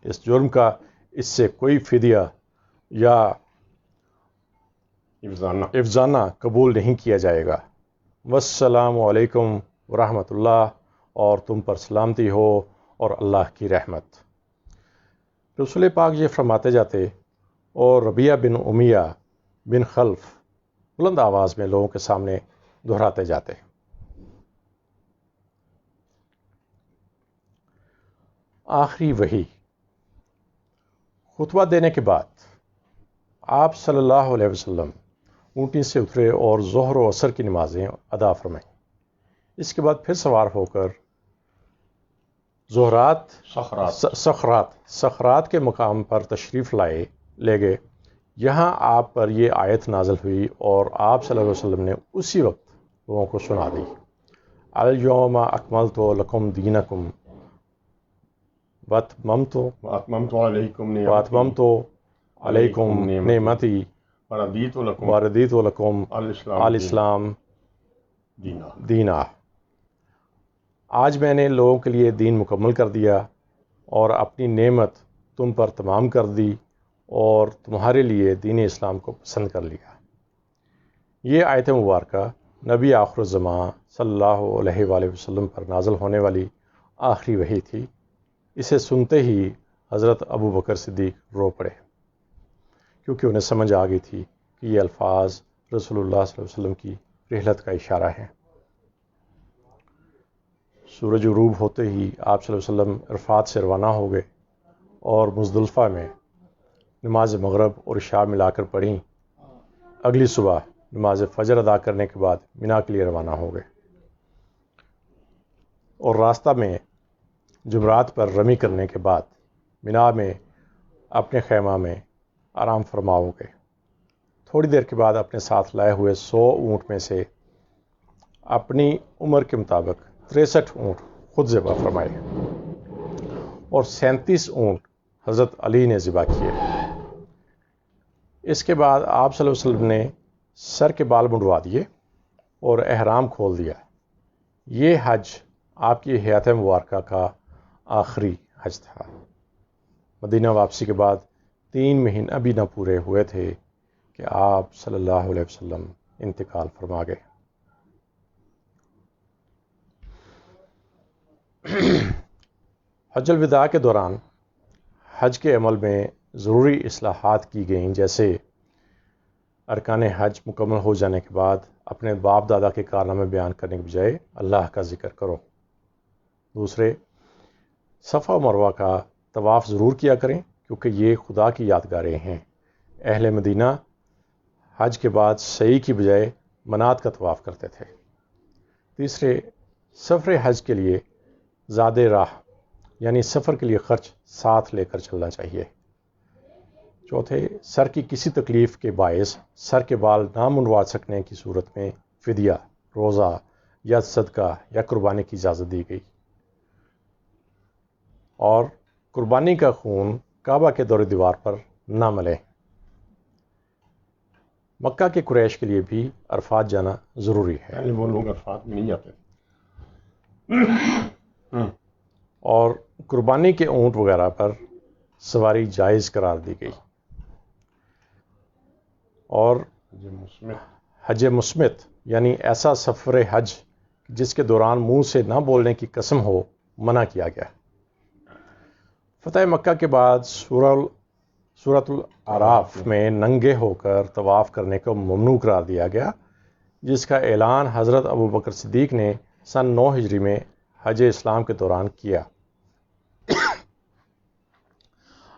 اس جرم کا اس سے کوئی فدیہ یا افزانہ قبول نہیں کیا جائے گا۔ والسلام علیکم ورحمۃ اللہ، اور تم پر سلامتی ہو اور اللہ کی رحمت۔ رسول پاک یہ فرماتے جاتے اور ربیہ بن امیہ بن خلف بلند آواز میں لوگوں کے سامنے دہراتے جاتے۔ آخری وحی۔ خطبہ دینے کے بعد آپ صلی اللہ علیہ وسلم اونٹنی سے اترے اور ظہر و عصر کی نمازیں ادا فرمائیں۔ اس کے بعد پھر سوار ہو کر صخرات کے مقام پر تشریف لے گئے۔ یہاں آپ پر یہ آیت نازل ہوئی اور آپ صلی اللہ علیہ وسلم نے اسی وقت لوگوں کو سنا دی۔ الیوم اکملت لکم دینکم واتممت علیکم نعمتی وردیت لکم الاسلام دینا۔ آج میں نے لوگوں کے لیے دین مکمل کر دیا اور اپنی نعمت تم پر تمام کر دی اور تمہارے لیے دین اسلام کو پسند کر لیا۔ یہ آیت مبارکہ نبی آخر الزمان صلی اللہ علیہ وآلہ وسلم پر نازل ہونے والی آخری وحی تھی۔ اسے سنتے ہی حضرت ابو بکر صدیق رو پڑے، کیونکہ انہیں سمجھ آ گئی تھی کہ یہ الفاظ رسول اللہ صلی اللہ علیہ وسلم کی رحلت کا اشارہ ہے۔ سورج غروب ہوتے ہی آپ صلی اللہ علیہ وسلم عرفات سے روانہ ہو گئے اور مزدلفہ میں نماز مغرب اور عشاء ملا کر پڑھیں۔ اگلی صبح نماز فجر ادا کرنے کے بعد مینا کے لیے روانہ ہو گئے اور راستہ میں جمرات پر رمی کرنے کے بعد مینا میں اپنے خیمہ میں آرام فرما ہو گئے۔ تھوڑی دیر کے بعد اپنے ساتھ لائے ہوئے 100 اونٹ میں سے اپنی عمر کے مطابق 63 اونٹ خود ذبح فرمائے اور 37 اونٹ حضرت علی نے ذبح کیے۔ اس کے بعد آپ صلی اللہ علیہ وسلم نے سر کے بال منڈوا دیے اور احرام کھول دیا۔ یہ حج آپ کی حیات مبارکہ کا آخری حج تھا۔ مدینہ واپسی کے بعد 3 مہینہ بھی نہ پورے ہوئے تھے کہ آپ صلی اللہ علیہ وسلم انتقال فرما گئے۔ حج الوداع کے دوران حج کے عمل میں ضروری اصلاحات کی گئیں، جیسے ارکان حج مکمل ہو جانے کے بعد اپنے باپ دادا کے کارنامے بیان کرنے کے بجائے اللہ کا ذکر کرو۔ دوسرے، صفا و مروہ کا طواف ضرور کیا کریں، کیونکہ یہ خدا کی یادگاریں ہیں۔ اہل مدینہ حج کے بعد سعی کی بجائے منات کا طواف کرتے تھے۔ تیسرے، سفر حج کے لیے زاد راہ یعنی سفر کے لیے خرچ ساتھ لے کر چلنا چاہیے۔ چوتھے، سر کی کسی تکلیف کے باعث سر کے بال نہ منڈوا سکنے کی صورت میں فدیہ، روزہ یا صدقہ یا قربانی کی اجازت دی گئی۔ اور قربانی کا خون کعبہ کے دور دیوار پر نہ ملے۔ مکہ کے قریش کے لیے بھی عرفات جانا ضروری ہے،
پہلے وہ لوگ عرفات میں نہیں جاتے۔
اور قربانی کے اونٹ وغیرہ پر سواری جائز قرار دی گئی۔ اور حج مسمت یعنی ایسا سفر حج جس کے دوران منہ سے نہ بولنے کی قسم ہو منع کیا گیا۔ فتح مکہ کے بعد سورۃ الاعراف میں ننگے ہو کر طواف کرنے کو ممنوع قرار دیا گیا، جس کا اعلان حضرت ابو بکر صدیق نے سن 9 ہجری میں حج اسلام کے دوران کیا۔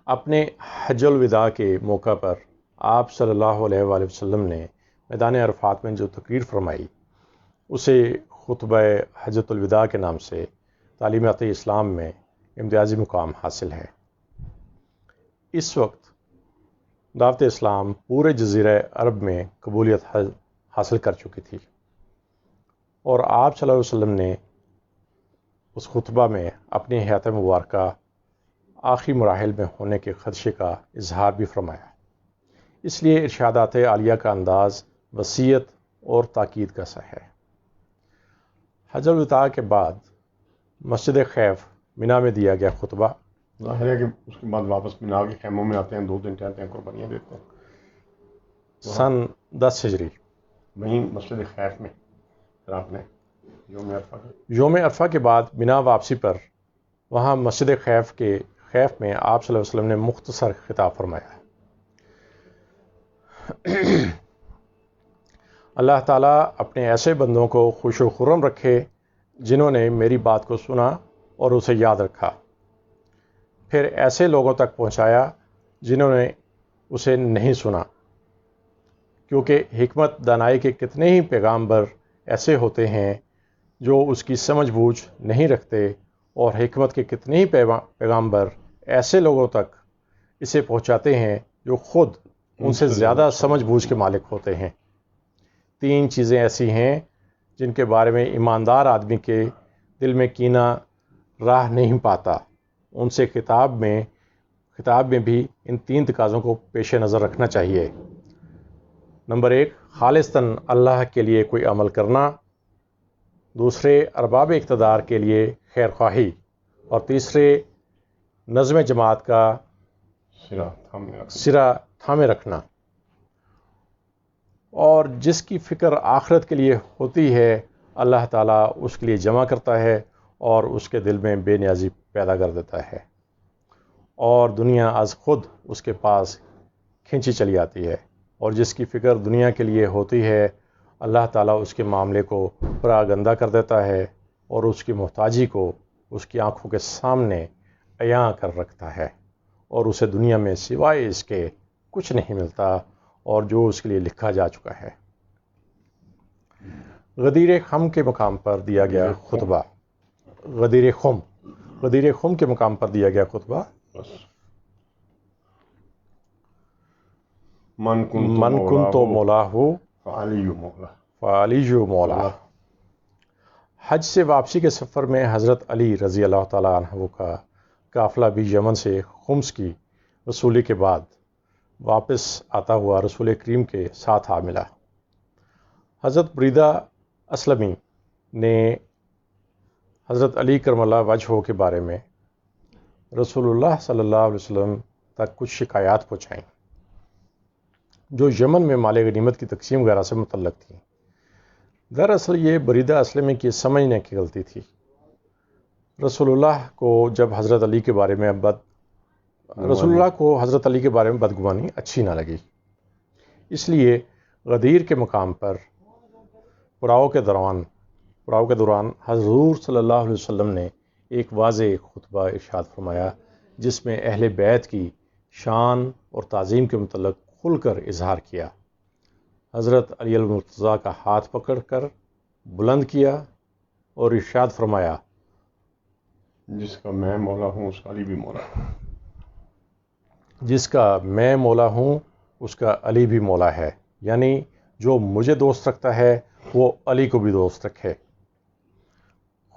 اپنے حج الوداع کے موقع پر آپ صلی اللہ علیہ وآلہ وسلم نے میدان عرفات میں جو تقریر فرمائی اسے خطبہ حجۃ الوداع کے نام سے تعلیمات اسلام میں امتیازی مقام حاصل ہے۔ اس وقت دعوت اسلام پورے جزیرہ عرب میں قبولیت حاصل کر چکی تھی، اور آپ صلی اللہ علیہ وسلم نے اس خطبہ میں اپنی حیات مبارکہ آخری مراحل میں ہونے کے خدشے کا اظہار بھی فرمایا۔ اس لیے ارشادات عالیہ کا انداز وصیت اور تاکید کا سا ہے۔ حج الوداع کے بعد مسجد خیف مینا میں دیا گیا خطبہ،
ظاہر ہے کہ اس کے بعد واپس مینا کے خیموں میں آتے ہیں، 2 دن ٹھہرتے ہیں، قربانیاں دیتے ہیں،
سن 10 ہجری
وہیں مسجد خیف میں پھر آپ نے
یوم عرفہ کے بعد مینا واپسی پر وہاں مسجد خیف میں آپ صلی اللہ علیہ وسلم نے مختصر خطاب فرمایا۔ اللہ تعالیٰ اپنے ایسے بندوں کو خوش و خرم رکھے جنہوں نے میری بات کو سنا اور اسے یاد رکھا، پھر ایسے لوگوں تک پہنچایا جنہوں نے اسے نہیں سنا، کیونکہ حکمت دانائی کے کتنے ہی پیغامبر ایسے ہوتے ہیں جو اس کی سمجھ بوجھ نہیں رکھتے، اور حکمت کے کتنے ہی پیغامبر ایسے لوگوں تک اسے پہنچاتے ہیں جو خود ان سے زیادہ سمجھ بوجھ کے مالک ہوتے ہیں۔ 3 چیزیں ایسی ہیں جن کے بارے میں ایماندار آدمی کے دل میں کینہ راہ نہیں پاتا، ان سے خطاب میں بھی ان 3 تقاضوں کو پیش نظر رکھنا چاہیے۔ نمبر 1، خالصتاً اللہ کے لیے کوئی عمل کرنا، دوسرے ارباب اقتدار کے لیے خیر خواہی، اور تیسرے نظم جماعت کا سرا تھامے رکھنا۔ اور جس کی فکر آخرت کے لیے ہوتی ہے اللہ تعالیٰ اس کے لیے جمع کرتا ہے اور اس کے دل میں بے نیازی پیدا کر دیتا ہے، اور دنیا از خود اس کے پاس کھینچی چلی آتی ہے، اور جس کی فکر دنیا کے لیے ہوتی ہے اللہ تعالیٰ اس کے معاملے کو پراگندہ کر دیتا ہے اور اس کی محتاجی کو اس کی آنکھوں کے سامنے عیاں کر رکھتا ہے، اور اسے دنیا میں سوائے اس کے کچھ نہیں ملتا اور جو اس کے لیے لکھا جا چکا ہے۔ غدیر خم کے مقام پر دیا گیا خطبہ، غدیر خم کے مقام پر دیا گیا خطبہ، من کنتو مولا ہو فعلی مولا۔ حج سے واپسی کے سفر میں حضرت علی رضی اللہ تعالیٰ عنہ کا قافلہ بھی یمن سے خمس کی وصولی کے بعد واپس آتا ہوا رسول کریم کے ساتھ آ ملا۔ حضرت بریدہ اسلمی نے حضرت علی کرم اللہ وجہہ کے بارے میں رسول اللہ صلی اللہ علیہ وسلم تک کچھ شکایات پہنچائیں جو یمن میں مال غنیمت کی تقسیم وغیرہ سے متعلق تھیں۔ دراصل یہ بریدہ اسلمی کی سمجھنے کی غلطی تھی۔ رسول اللہ کو حضرت علی کے بارے میں بدگمانی اچھی نہ لگی، اس لیے غدیر کے مقام پر پڑاؤ کے دوران حضور صلی اللہ علیہ وسلم نے ایک واضح خطبہ ارشاد فرمایا جس میں اہل بیت کی شان اور تعظیم کے متعلق کھل کر اظہار کیا۔ حضرت علی المرتضیٰ کا ہاتھ پکڑ کر بلند کیا اور ارشاد فرمایا،
جس کا میں مولا ہوں اس کا علی بھی مولا ہے،
جس کا میں مولا ہوں اس کا علی بھی مولا ہے، یعنی جو مجھے دوست رکھتا ہے وہ علی کو بھی دوست رکھے۔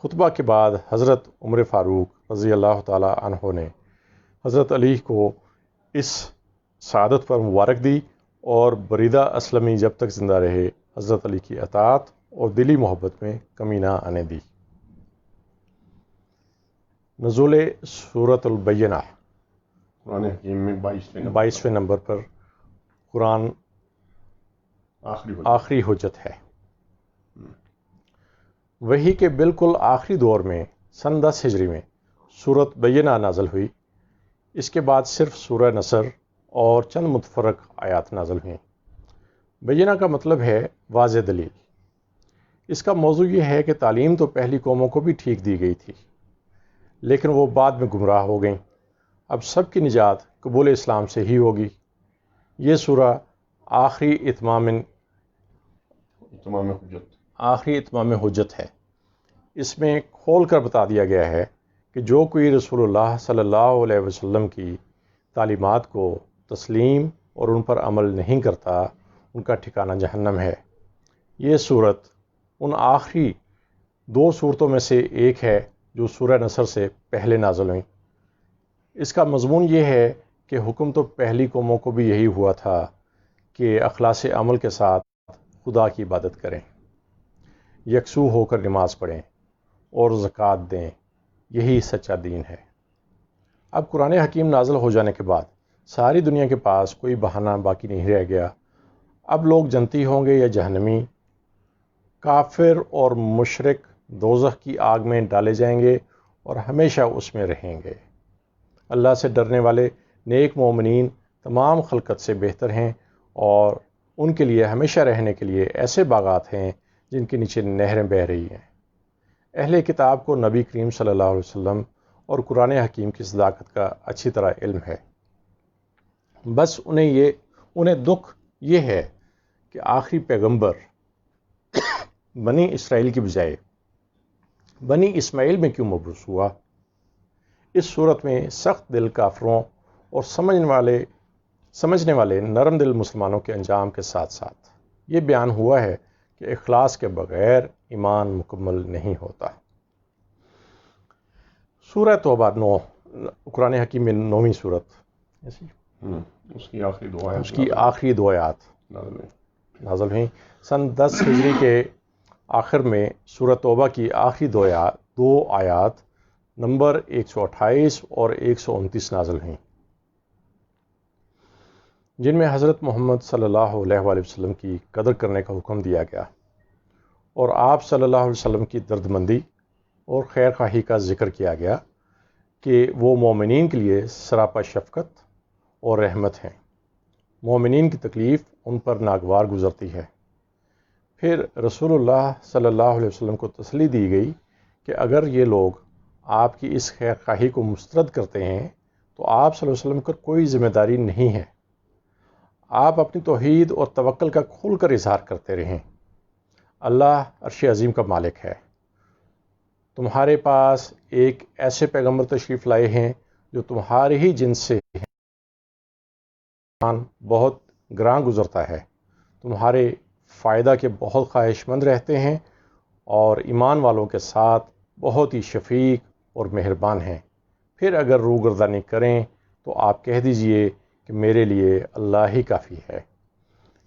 خطبہ کے بعد حضرت عمر فاروق رضی اللہ تعالیٰ عنہ نے حضرت علی کو اس سعادت پر مبارک دی اور بریدہ اسلمی جب تک زندہ رہے حضرت علی کی اطاعت اور دلی محبت میں کمی نہ آنے دی۔ نزول سورۃ البینہ،
قرآن حکیم میں
22ویں نمبر پر قرآن آخری حجت ہے۔ وحی کے بالکل آخری دور میں سن 10 ہجری میں سورۃ بینہ نازل ہوئی۔ اس کے بعد صرف سورہ نصر اور چند متفرق آیات نازل ہوئیں۔ بینہ کا مطلب ہے واضح دلیل۔ اس کا موضوع یہ ہے کہ تعلیم تو پہلی قوموں کو بھی ٹھیک دی گئی تھی، لیکن وہ بعد میں گمراہ ہو گئیں۔ اب سب کی نجات قبول اسلام سے ہی ہوگی۔ یہ سورہ آخری اتمام حجت ہے۔ اس میں کھول کر بتا دیا گیا ہے کہ جو کوئی رسول اللہ صلی اللہ علیہ وسلم کی تعلیمات کو تسلیم اور ان پر عمل نہیں کرتا، ان کا ٹھکانہ جہنم ہے۔ یہ صورت ان آخری 2 صورتوں میں سے ایک ہے جو سورہ نصر سے پہلے نازل ہوئیں۔ اس کا مضمون یہ ہے کہ حکم تو پہلی قوموں کو بھی یہی ہوا تھا کہ اخلاص عمل کے ساتھ خدا کی عبادت کریں، یکسو ہو کر نماز پڑھیں اور زکوٰۃ دیں، یہی سچا دین ہے۔ اب قرآن حکیم نازل ہو جانے کے بعد ساری دنیا کے پاس کوئی بہانہ باقی نہیں رہ گیا۔ اب لوگ جنتی ہوں گے یا جہنمی، کافر اور مشرک دوزخ کی آگ میں ڈالے جائیں گے اور ہمیشہ اس میں رہیں گے۔ اللہ سے ڈرنے والے نیک مومنین تمام خلقت سے بہتر ہیں اور ان کے لیے ہمیشہ رہنے کے لیے ایسے باغات ہیں جن کے نیچے نہریں بہہ رہی ہیں۔ اہل کتاب کو نبی کریم صلی اللہ علیہ وسلم اور قرآن حکیم کی صداقت کا اچھی طرح علم ہے، بس انہیں دکھ یہ ہے کہ آخری پیغمبر بنی اسرائیل کی بجائے بنی اسماعیل میں کیوں مبعوث ہوا۔ اس صورت میں سخت دل کافروں اور سمجھنے والے نرم دل مسلمانوں کے انجام کے ساتھ ساتھ یہ بیان ہوا ہے کہ اخلاص کے بغیر ایمان مکمل نہیں ہوتا۔ سورہ توبہ 9 قرآن حکیم میں 9ویں صورت،
اس کی
آخری 2 آیات نازل ہوئیں۔ سن 10 ہجری کے آخر میں سورہ توبہ کی آخری 2 آیات نمبر 128 اور 129 نازل ہوئیں، جن میں حضرت محمد صلی اللہ علیہ وآلہ وسلم کی قدر کرنے کا حکم دیا گیا اور آپ صلی اللہ علیہ وسلم کی دردمندی اور خیر خواہی کا ذکر کیا گیا کہ وہ مومنین کے لیے سراپا شفقت اور رحمت ہیں، مومنین کی تکلیف ان پر ناگوار گزرتی ہے۔ پھر رسول اللہ صلی اللہ علیہ وسلم کو تسلی دی گئی کہ اگر یہ لوگ آپ کی اس خیر خواہی کو مسترد کرتے ہیں تو آپ صلی اللہ علیہ وسلم پر کوئی ذمہ داری نہیں ہے، آپ اپنی توحید اور توکل کا کھل کر اظہار کرتے رہیں۔ اللہ عرش عظیم کا مالک ہے، تمہارے پاس ایک ایسے پیغمبر تشریف لائے ہیں جو تمہارے ہی جنس سے ہیں، بہت گراں گزرتا ہے، تمہارے فائدہ کے بہت خواہش مند رہتے ہیں اور ایمان والوں کے ساتھ بہت ہی شفیق اور مہربان ہیں۔ پھر اگر روگردانی کریں تو آپ کہہ دیجئے کہ میرے لیے اللہ ہی کافی ہے،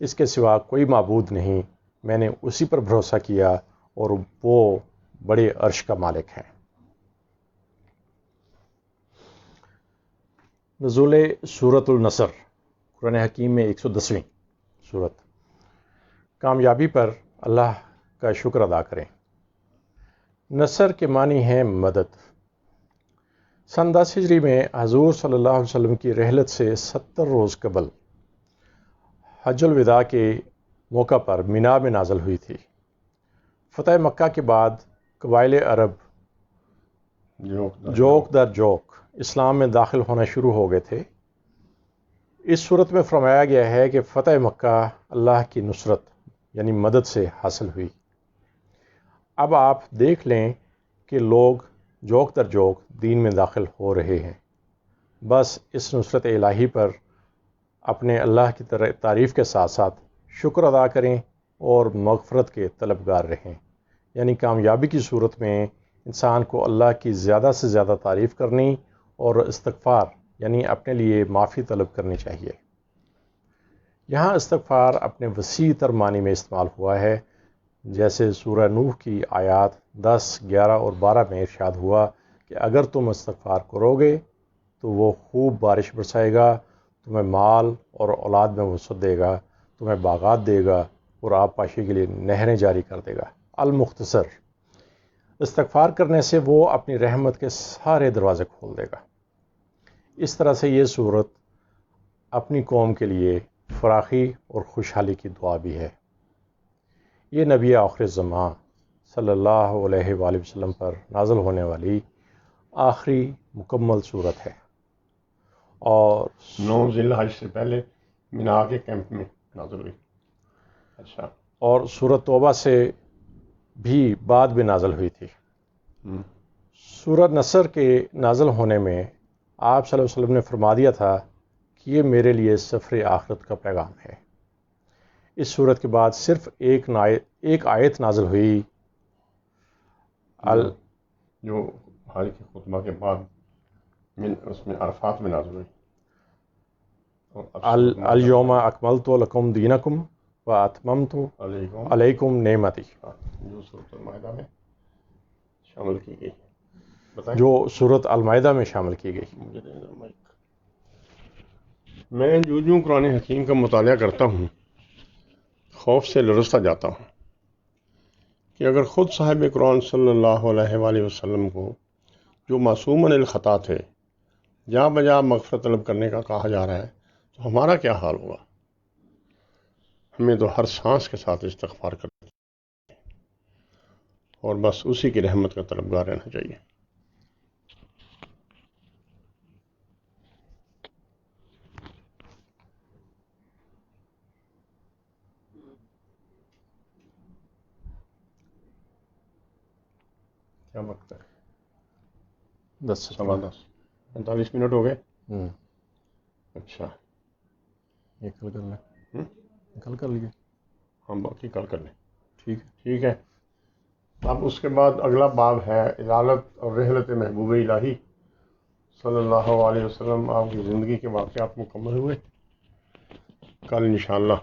اس کے سوا کوئی معبود نہیں، میں نے اسی پر بھروسہ کیا اور وہ بڑے عرش کا مالک ہے۔ نزول سورۃ النصر قرآن حکیم میں 110ویں صورت۔ کامیابی پر اللہ کا شکر ادا کریں۔ نصر کے معنی ہے مدد۔ سن 10 ہجری میں حضور صلی اللہ علیہ وسلم کی رحلت سے 70 روز قبل حج الوداع کے موقع پر مینا میں نازل ہوئی تھی۔ فتح مکہ کے بعد قبائل عرب جوک در جوک اسلام میں داخل ہونا شروع ہو گئے تھے۔ اس صورت میں فرمایا گیا ہے کہ فتح مکہ اللہ کی نصرت یعنی مدد سے حاصل ہوئی۔ اب آپ دیکھ لیں کہ لوگ جوک در جوک دین میں داخل ہو رہے ہیں، بس اس نصرت الہی پر اپنے اللہ کی تعریف کے ساتھ ساتھ شکر ادا کریں اور مغفرت کے طلبگار رہیں، یعنی کامیابی کی صورت میں انسان کو اللہ کی زیادہ سے زیادہ تعریف کرنی اور استغفار یعنی اپنے لیے معافی طلب کرنی چاہیے۔ یہاں استغفار اپنے وسیع تر معنی میں استعمال ہوا ہے، جیسے سورہ نوح کی آیات 10، 11 اور 12 میں ارشاد ہوا کہ اگر تم استغفار کرو گے تو وہ خوب بارش برسائے گا، تمہیں مال اور اولاد میں وسعت دے گا، تمہیں باغات دے گا اور آب پاشی کے لیے نہریں جاری کر دے گا۔ المختصر، استغفار کرنے سے وہ اپنی رحمت کے سارے دروازے کھول دے گا۔ اس طرح سے یہ صورت اپنی قوم کے لیے فراخی اور خوشحالی کی دعا بھی ہے۔ یہ نبی آخر زمان صلی اللہ علیہ وآلہ وسلم پر نازل ہونے والی آخری مکمل صورت ہے اور
9 ذی الحج سے پہلے مینا کے کیمپ میں نازل ہوئی. اچھا.
اور سورۃ توبہ سے بھی بعد میں نازل ہوئی تھی. سورۃ نصر کے نازل ہونے میں آپ صلی اللہ علیہ وسلم نے فرما دیا تھا کہ یہ میرے لیے سفر آخرت کا پیغام ہے. اس سورت کے بعد صرف ایک آیت نازل ہوئی
جو حج کے خطبہ کے بعد اس میں عرفات میں نازل ہوئی.
الیوم اکملت لکم دینکم واتممت علیکم نعمتی،
جو سورۃ المائدہ میں شامل کی گئی. بتائیں.
جو سورۃ المائدہ میں شامل کی گئی.
میں جو قرآن حکیم کا مطالعہ کرتا ہوں خوف سے لرزتا جاتا ہوں کہ اگر خود صاحب قرآن صلی اللہ علیہ وآلہ وسلم کو جو معصوم عن الخطا تھے جا بجا مغفرت طلب کرنے کا کہا جا رہا ہے تو ہمارا کیا حال ہوگا. ہمیں تو ہر سانس کے ساتھ استغفار کرنا اور بس اسی کی رحمت کا طلبگار رہنا چاہیے. کیا وقت ہے؟ 45 منٹ ہو گئے. اچھا.
یہ کل کر لیں. کل کر لیجیے.
ہم باقی کل کر لیں.
ٹھیک
ہے. اب اس کے بعد اگلا باب ہے اجالت اور رحلت محبوب الہی صلی اللہ علیہ وسلم. آپ کی زندگی کے واقعات مکمل ہوئے. کل انشاءاللہ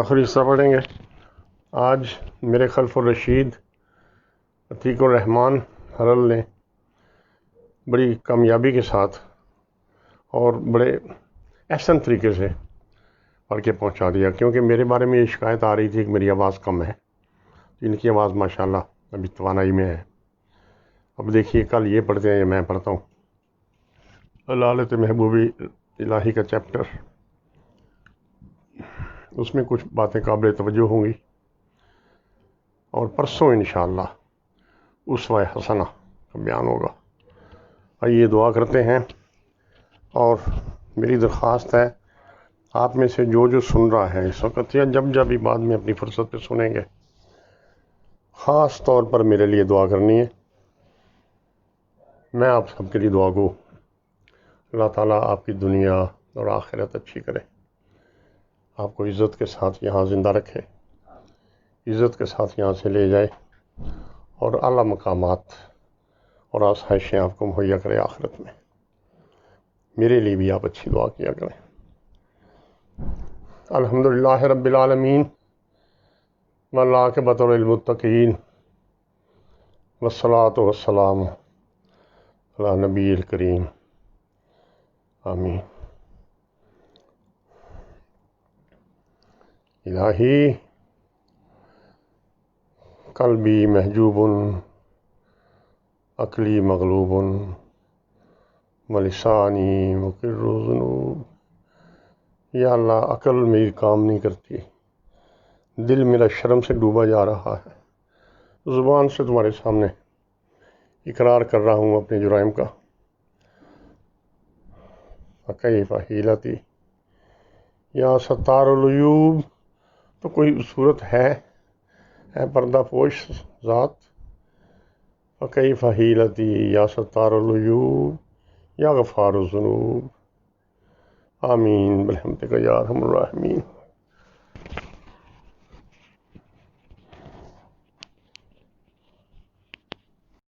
آخری حصہ پڑھیں گے. آج میرے خلف الرشید عتیق الرحمان حرل نے بڑی کامیابی کے ساتھ اور بڑے احسن طریقے سے پڑھ کے پہنچا دیا، کیونکہ میرے بارے میں یہ شکایت آ رہی تھی کہ میری آواز کم ہے. ان کی آواز ماشاءاللہ ابھی توانائی میں ہے. اب دیکھیے کل یہ پڑھتے ہیں یا میں پڑھتا ہوں. علالت محبوبی الہی کا چیپٹر، اس میں کچھ باتیں قابل توجہ ہوں گی اور پرسوں انشاءاللہ اسوہ حسنہ کا بیان ہوگا. آئیے دعا کرتے ہیں. اور میری درخواست ہے آپ میں سے جو سن رہا ہے اس وقت یا جب بھی بعد میں اپنی فرصت پہ سنیں گے، خاص طور پر میرے لیے دعا کرنی ہے. میں آپ سب کے لیے دعا گو. اللہ تعالیٰ آپ کی دنیا اور آخرت اچھی کرے، آپ کو عزت کے ساتھ یہاں زندہ رکھے، عزت کے ساتھ یہاں سے لے جائے اور اعلیٰ مقامات اور آسائشیں آپ کو مہیا کرے آخرت میں. میرے لیے بھی آپ اچھی دعا کیا کریں. الحمدللہ رب العالمین والعاقبۃ للمتقین والصلاۃ والسلام علی نبی الکریم. آمین. الہی قلبی محجوب عقلی مغلوب ولسانی مقر ذنوب. یا اللہ عقل میری کام نہیں کرتی، دل میرا شرم سے ڈوبا جا رہا ہے، زبان سے تمہارے سامنے اقرار کر رہا ہوں اپنے جرائم کا. فکیف حیلتی یا ستار العیوب. تو کوئی صورت ہے اے پردہ پوش ذات. فکیف حیلتی یا ستار العیوب یا غفار الذنوب. آمین برحمتک یا ارحم الراحمین.